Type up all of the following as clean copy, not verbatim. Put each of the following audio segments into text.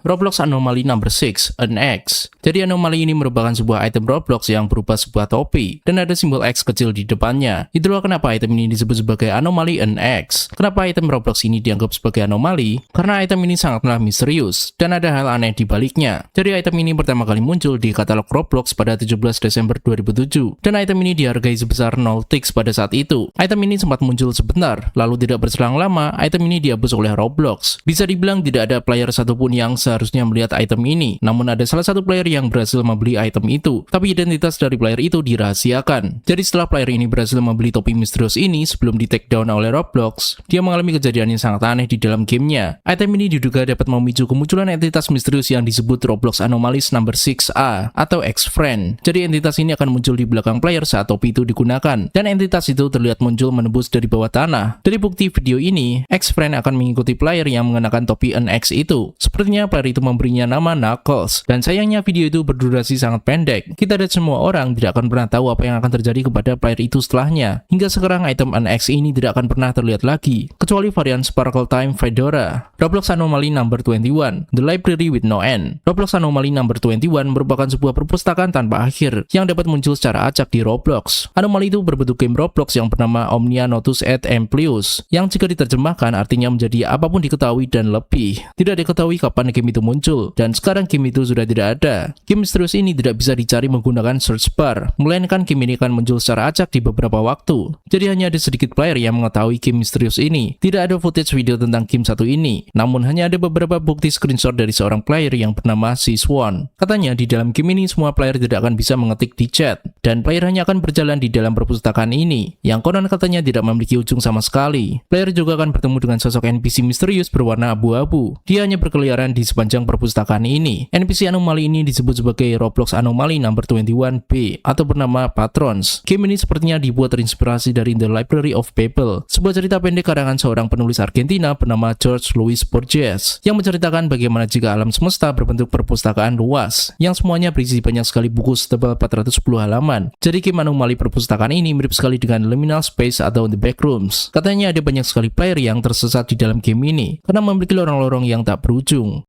Roblox Anomaly Number 6, an X. Jadi anomali ini merupakan sebuah item Roblox yang berupa sebuah topi dan ada simbol X kecil di depannya. Itulah kenapa item ini disebut sebagai anomali an X. Kenapa item Roblox ini dianggap sebagai anomali? Karena item ini sangatlah misterius dan ada hal aneh di baliknya. Jadi item ini pertama kali muncul di katalog Roblox pada 17 Desember 2007 dan item ini dihargai sebesar 0 tix pada saat itu. Item ini sempat muncul sebentar, lalu tidak berselang lama item ini dihapus oleh Roblox. Bisa dibilang tidak ada player satupun yang seharusnya melihat item ini, namun ada salah satu player yang berhasil membeli item itu, tapi identitas dari player itu dirahasiakan. Jadi setelah player ini berhasil membeli topi misterius ini sebelum di take down oleh Roblox, dia mengalami kejadian yang sangat aneh di dalam gamenya. Item ini diduga dapat memicu kemunculan entitas misterius yang disebut Roblox Anomalies Number 6A atau X-Friend. Jadi entitas ini akan muncul di belakang player saat topi itu digunakan, dan entitas itu terlihat muncul menembus dari bawah tanah. Dari bukti video ini, X-Friend akan mengikuti player yang mengenakan topi NX itu. Sepertinya player itu memberinya nama Knuckles, dan sayangnya video itu berdurasi sangat pendek. Kita dan semua orang tidak akan pernah tahu apa yang akan terjadi kepada player itu setelahnya. Hingga sekarang item NX ini tidak akan pernah terlihat lagi, kecuali varian Sparkle Time Fedora. Roblox Anomaly Number 21, The Library with No End. Roblox Anomaly Number 21 merupakan sebuah perpustakaan tanpa akhir yang dapat muncul secara acak di Roblox. Anomali itu berbentuk game Roblox yang bernama Omnia Notus et Amplius, yang jika diterjemahkan artinya menjadi apapun diketahui dan lebih. Tidak diketahui kapan game itu muncul, dan sekarang game itu sudah tidak ada. Game misterius ini tidak bisa dicari menggunakan search bar, melainkan game ini akan muncul secara acak di beberapa waktu. Jadi hanya ada sedikit player yang mengetahui game misterius ini. Tidak ada footage video tentang game satu ini, namun hanya ada beberapa bukti screenshot dari seorang player yang bernama Siswon. Katanya di dalam game ini semua player tidak akan bisa mengetik di chat, dan player hanya akan berjalan di dalam perpustakaan ini, yang konon katanya tidak memiliki ujung sama sekali. Player juga akan bertemu dengan sosok NPC misterius berwarna abu-abu. Dia hanya berkeliaran di sepanjang perpustakaan ini. NPC anomali ini disebut sebagai Roblox Anomaly Number 21B atau bernama Patrons. Game ini sepertinya dibuat terinspirasi dari The Library of Babel, sebuah cerita pendek karangan seorang penulis Argentina bernama George Luis Borges, yang menceritakan bagaimana jika alam semesta berbentuk perpustakaan luas, yang semuanya berisi banyak sekali buku setebal 410 halaman. Jadi game anomali perpustakaan ini mirip sekali dengan Liminal Space atau The Backrooms. Katanya ada banyak sekali player yang tersesat di dalam game ini, karena memiliki lorong-lorong yang tak berujung.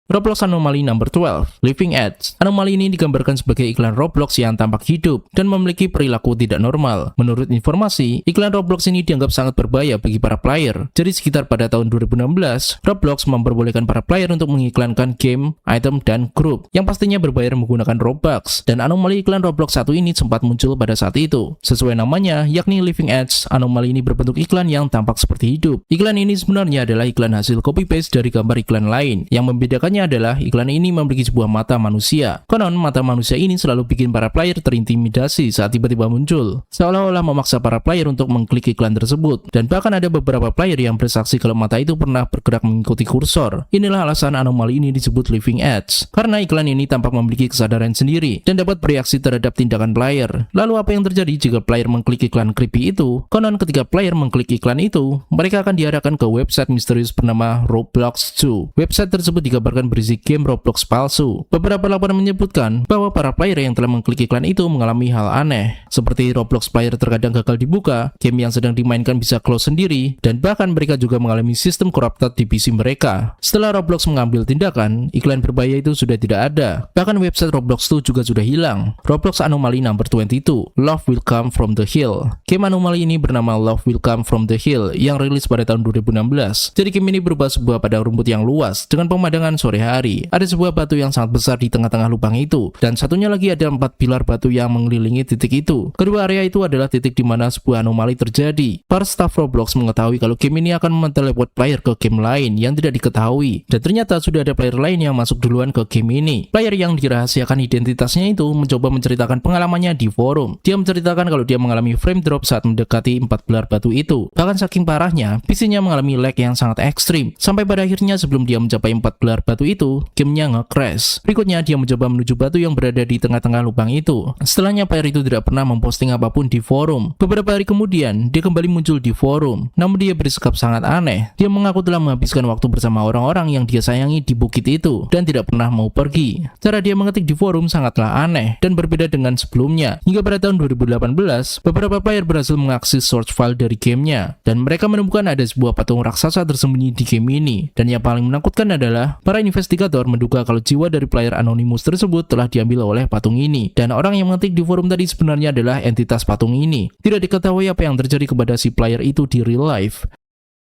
Roblox Anomaly Number 12, Living Edge. Anomali ini digambarkan sebagai iklan Roblox yang tampak hidup dan memiliki perilaku tidak normal. Menurut informasi, iklan Roblox ini dianggap sangat berbahaya bagi para player. Jadi sekitar pada tahun 2016, Roblox memperbolehkan para player untuk mengiklankan game, item, dan grup yang pastinya berbayar menggunakan Robux. Dan anomali iklan Roblox satu ini sempat muncul pada saat itu. Sesuai namanya, yakni Living Edge, anomali ini berbentuk iklan yang tampak seperti hidup. Iklan ini sebenarnya adalah iklan hasil copy-paste dari gambar iklan lain. Yang membedakannya adalah iklan ini memiliki sebuah mata manusia. Konon mata manusia ini selalu bikin para player terintimidasi saat tiba-tiba muncul, seolah-olah memaksa para player untuk mengklik iklan tersebut. Dan bahkan ada beberapa player yang bersaksi kalau mata itu pernah bergerak mengikuti kursor. Inilah alasan anomali ini disebut Living Edge, karena iklan ini tampak memiliki kesadaran sendiri dan dapat bereaksi terhadap tindakan player. Lalu apa yang terjadi jika player mengklik iklan creepy itu? Konon ketika player mengklik iklan itu, mereka akan diarahkan ke website misterius bernama Roblox 2. Website tersebut digambarkan berisi game Roblox palsu. Beberapa laporan menyebutkan bahwa para player yang telah mengklik iklan itu mengalami hal aneh, seperti Roblox player terkadang gagal dibuka, game yang sedang dimainkan bisa close sendiri, dan bahkan mereka juga mengalami sistem corrupted di PC mereka. Setelah Roblox mengambil tindakan, iklan berbahaya itu sudah tidak ada. Bahkan website Roblox itu juga sudah hilang. Roblox Anomaly Number 22, Love Will Come From The Hill. Game anomali ini bernama Love Will Come From The Hill yang rilis pada tahun 2016. Jadi game ini berupa sebuah padang rumput yang luas dengan pemandangan sore hari. Ada sebuah batu yang sangat besar di tengah-tengah lubang itu, dan satunya lagi ada 4 pilar batu yang mengelilingi titik itu. Kedua area itu adalah titik di mana sebuah anomali terjadi. Para staff Roblox mengetahui kalau game ini akan menteleport player ke game lain yang tidak diketahui, dan ternyata sudah ada player lain yang masuk duluan ke game ini. Player yang dirahasiakan identitasnya itu mencoba menceritakan pengalamannya di forum. Dia menceritakan kalau dia mengalami frame drop saat mendekati 4 pilar batu itu. Bahkan saking parahnya, PC-nya mengalami lag yang sangat ekstrim, sampai pada akhirnya sebelum dia mencapai 4 pilar batu itu, gamenya nge-crash. Berikutnya dia mencoba menuju batu yang berada di tengah-tengah lubang itu. Setelahnya player itu tidak pernah memposting apapun di forum. Beberapa hari kemudian dia kembali muncul di forum, namun dia bersikap sangat aneh. Dia mengaku telah menghabiskan waktu bersama orang-orang yang dia sayangi di bukit itu dan tidak pernah mau pergi. Cara dia mengetik di forum sangatlah aneh dan berbeda dengan sebelumnya. Hingga pada tahun 2018, beberapa player berhasil mengakses source file dari gamenya, dan mereka menemukan ada sebuah patung raksasa tersembunyi di game ini. Dan yang paling menakutkan adalah para investigator menduga kalau jiwa dari player Anonymous tersebut telah diambil oleh patung ini, dan orang yang mengetik di forum tadi sebenarnya adalah entitas patung ini. Tidak diketahui apa yang terjadi kepada si player itu di real life.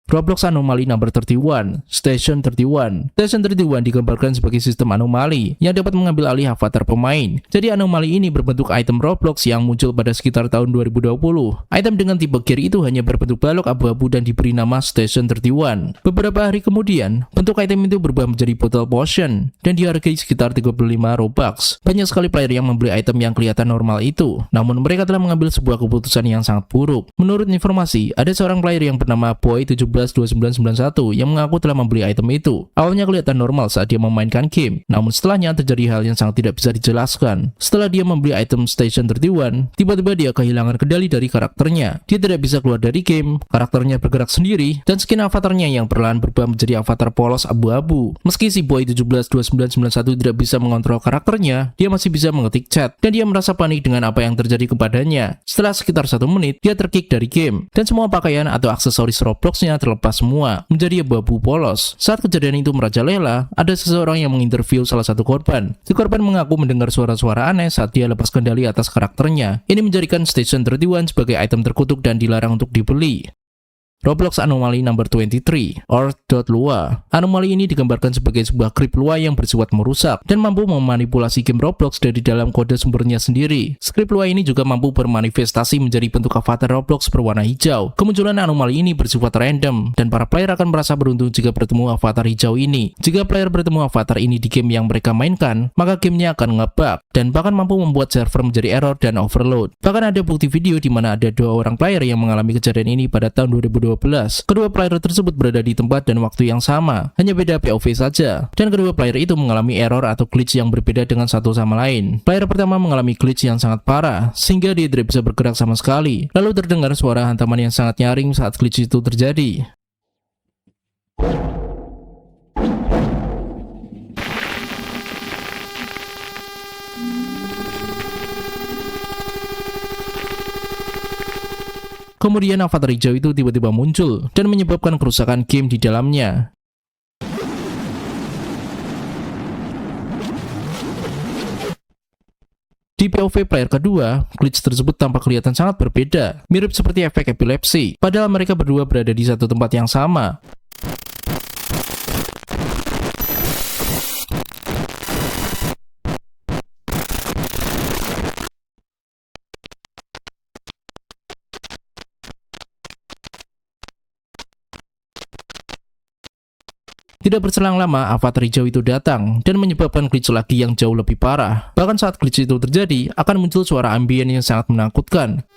Roblox Anomaly Number 31, Station 31. Station 31 digambarkan sebagai sistem anomali yang dapat mengambil alih avatar pemain. Jadi anomali ini berbentuk item Roblox yang muncul pada sekitar tahun 2020. Item dengan tipe gear itu hanya berbentuk balok abu-abu dan diberi nama Station 31. Beberapa hari kemudian, bentuk item itu berubah menjadi bottle potion dan dihargai sekitar 35 Robux. Banyak sekali player yang membeli item yang kelihatan normal itu, namun mereka telah mengambil sebuah keputusan yang sangat buruk. Menurut informasi, ada seorang player yang bernama Boy172991 yang mengaku telah membeli item itu. Awalnya kelihatan normal saat dia memainkan game, namun setelahnya terjadi hal yang sangat tidak bisa dijelaskan. Setelah dia membeli item Station 31, tiba-tiba dia kehilangan kendali dari karakternya. Dia tidak bisa keluar dari game, karakternya bergerak sendiri, dan skin avatarnya yang perlahan berubah menjadi avatar polos abu-abu. Meski si Boy172991 tidak bisa mengontrol karakternya, dia masih bisa mengetik chat, dan dia merasa panik dengan apa yang terjadi kepadanya. Setelah sekitar 1 menit, dia terkick dari game, dan semua pakaian atau aksesoris Robloxnya terlepas semua, menjadi abu-abu polos. Saat kejadian itu merajalela, ada seseorang yang menginterview salah satu korban. Si korban mengaku mendengar suara-suara aneh saat dia lepas kendali atas karakternya. Ini menjadikan Station 31 sebagai item terkutuk dan dilarang untuk dibeli. Roblox Anomaly Number 23, Earth.Lua. Anomali ini digambarkan sebagai sebuah krip Lua yang bersifat merusak dan mampu memanipulasi game Roblox dari dalam kode sumbernya sendiri. Skrip Lua ini juga mampu bermanifestasi menjadi bentuk avatar Roblox berwarna hijau. Kemunculan anomali ini bersifat random, dan para player akan merasa beruntung jika bertemu avatar hijau ini. Jika player bertemu avatar ini di game yang mereka mainkan, maka gamenya akan nge-bug, dan bahkan mampu membuat server menjadi error dan overload. Bahkan ada bukti video di mana ada 2 orang player yang mengalami kejadian ini pada tahun 2020. Kedua player tersebut berada di tempat dan waktu yang sama, hanya beda POV saja, dan kedua player itu mengalami error atau glitch yang berbeda dengan satu sama lain. Player pertama mengalami glitch yang sangat parah, sehingga dia tidak bisa bergerak sama sekali. Lalu terdengar suara hantaman yang sangat nyaring saat glitch itu terjadi. Kemudian avatar hijau itu tiba-tiba muncul dan menyebabkan kerusakan game di dalamnya. Di POV player kedua, glitch tersebut tampak kelihatan sangat berbeda, mirip seperti efek epilepsi, padahal mereka berdua berada di satu tempat yang sama. Tidak berselang lama, avatar hijau itu datang dan menyebabkan glitch lagi yang jauh lebih parah. Bahkan saat glitch itu terjadi, akan muncul suara ambien yang sangat menakutkan.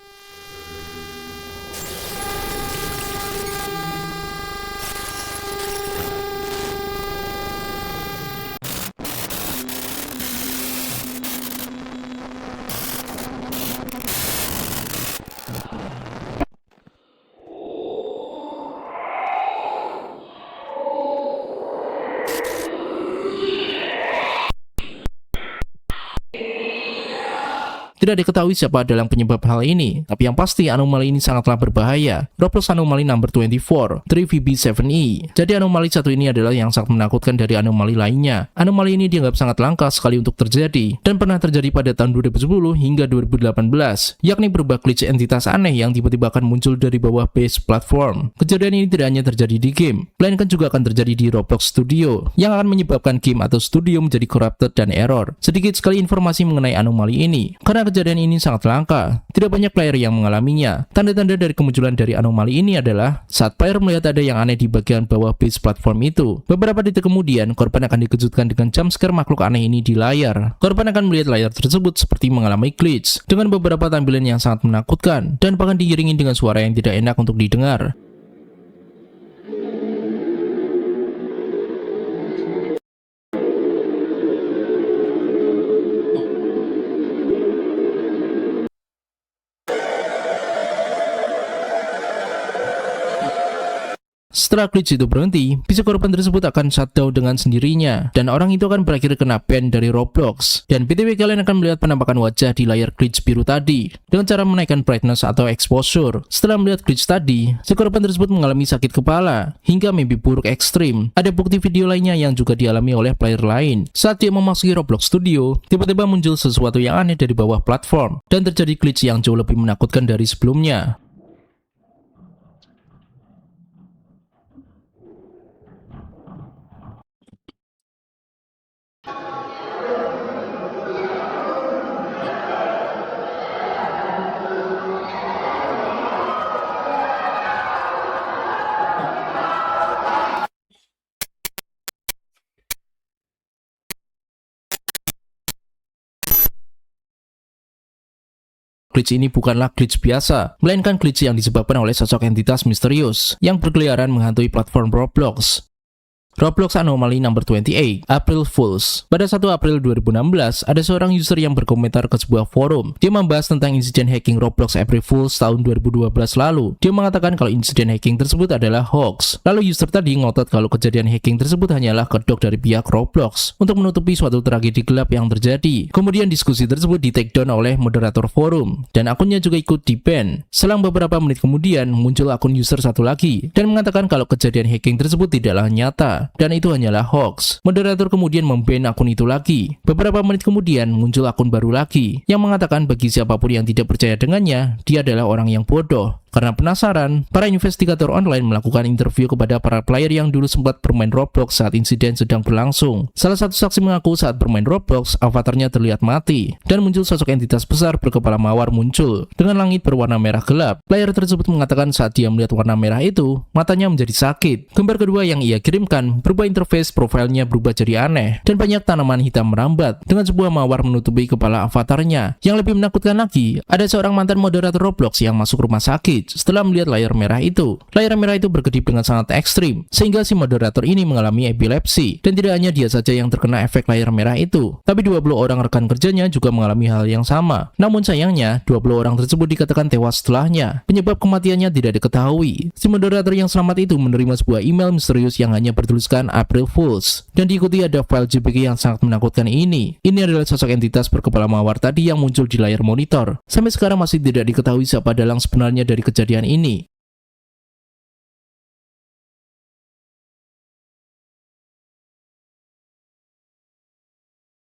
Tidak diketahui siapa dalam penyebab hal ini, tapi yang pasti anomali ini sangatlah berbahaya. Roblox Anomaly Number 24, 3VB7E. Jadi anomali satu ini adalah yang sangat menakutkan dari anomali lainnya. Anomali ini dianggap sangat langka sekali untuk terjadi, dan pernah terjadi pada tahun 2010 hingga 2018, yakni berupa glitch entitas aneh yang tiba-tiba akan muncul dari bawah base platform. Kejadian ini tidak hanya terjadi di game, melainkan juga akan terjadi di Roblox Studio, yang akan menyebabkan game atau studio menjadi corrupted dan error. Sedikit sekali informasi mengenai anomali ini, karena kejadian ini sangat langka. Tidak banyak player yang mengalaminya. Tanda-tanda dari kemunculan dari anomali ini adalah saat player melihat ada yang aneh di bagian bawah base platform itu. Beberapa detik kemudian, korban akan dikejutkan dengan jumpscare makhluk aneh ini di layar. Korban akan melihat layar tersebut seperti mengalami glitch, dengan beberapa tampilan yang sangat menakutkan, dan bahkan diiringi dengan suara yang tidak enak untuk didengar. Setelah glitch itu berhenti, PC korban tersebut akan shutdown dengan sendirinya, dan orang itu akan berakhir kena ban dari Roblox. Dan BTW kalian akan melihat penampakan wajah di layar glitch biru tadi, dengan cara menaikkan brightness atau exposure. Setelah melihat glitch tadi, si korban tersebut mengalami sakit kepala, hingga mimpi buruk ekstrim. Ada bukti video lainnya yang juga dialami oleh player lain. Saat dia memasuki Roblox Studio, tiba-tiba muncul sesuatu yang aneh dari bawah platform, dan terjadi glitch yang jauh lebih menakutkan dari sebelumnya. Glitch ini bukanlah glitch biasa, melainkan glitch yang disebabkan oleh sosok entitas misterius yang berkeliaran menghantui platform Roblox. Roblox Anomaly number 28, April Fools. Pada 1 April 2016, ada seorang user yang berkomentar ke sebuah forum. Dia membahas tentang insiden hacking Roblox April Fools tahun 2012 lalu. Dia mengatakan kalau insiden hacking tersebut adalah hoax. Lalu user tadi ngotot kalau kejadian hacking tersebut hanyalah kedok dari pihak Roblox untuk menutupi suatu tragedi gelap yang terjadi. Kemudian diskusi tersebut di take down oleh moderator forum, dan akunnya juga ikut di-ban. Selang beberapa menit kemudian, muncul akun user satu lagi, dan mengatakan kalau kejadian hacking tersebut tidaklah nyata, dan itu hanyalah hoax. Moderator kemudian memban akun itu lagi. Beberapa menit kemudian muncul akun baru lagi yang mengatakan bagi siapapun yang tidak percaya dengannya, dia adalah orang yang bodoh. Karena penasaran, para investigator online melakukan interview kepada para player yang dulu sempat bermain Roblox saat insiden sedang berlangsung. Salah satu saksi mengaku saat bermain Roblox, avatarnya terlihat mati, dan muncul sosok entitas besar berkepala mawar muncul dengan langit berwarna merah gelap. Player tersebut mengatakan saat dia melihat warna merah itu, matanya menjadi sakit. Gambar kedua yang ia kirimkan berubah interface profilnya berubah jadi aneh, dan banyak tanaman hitam merambat dengan sebuah mawar menutupi kepala avatarnya. Yang lebih menakutkan lagi, ada seorang mantan moderator Roblox yang masuk rumah sakit setelah melihat layar merah itu. Layar merah itu berkedip dengan sangat ekstrim, sehingga si moderator ini mengalami epilepsi. Dan tidak hanya dia saja yang terkena efek layar merah itu, tapi 20 orang rekan kerjanya juga mengalami hal yang sama. Namun sayangnya, 20 orang tersebut dikatakan tewas setelahnya. Penyebab kematiannya tidak diketahui. Si moderator yang selamat itu menerima sebuah email misterius yang hanya bertuliskan April Fools, dan diikuti ada file JPG yang sangat menakutkan ini. Ini adalah sosok entitas berkepala mawar tadi yang muncul di layar monitor. Sampai sekarang masih tidak diketahui siapa dalang sebenarnya dari kejadian ini.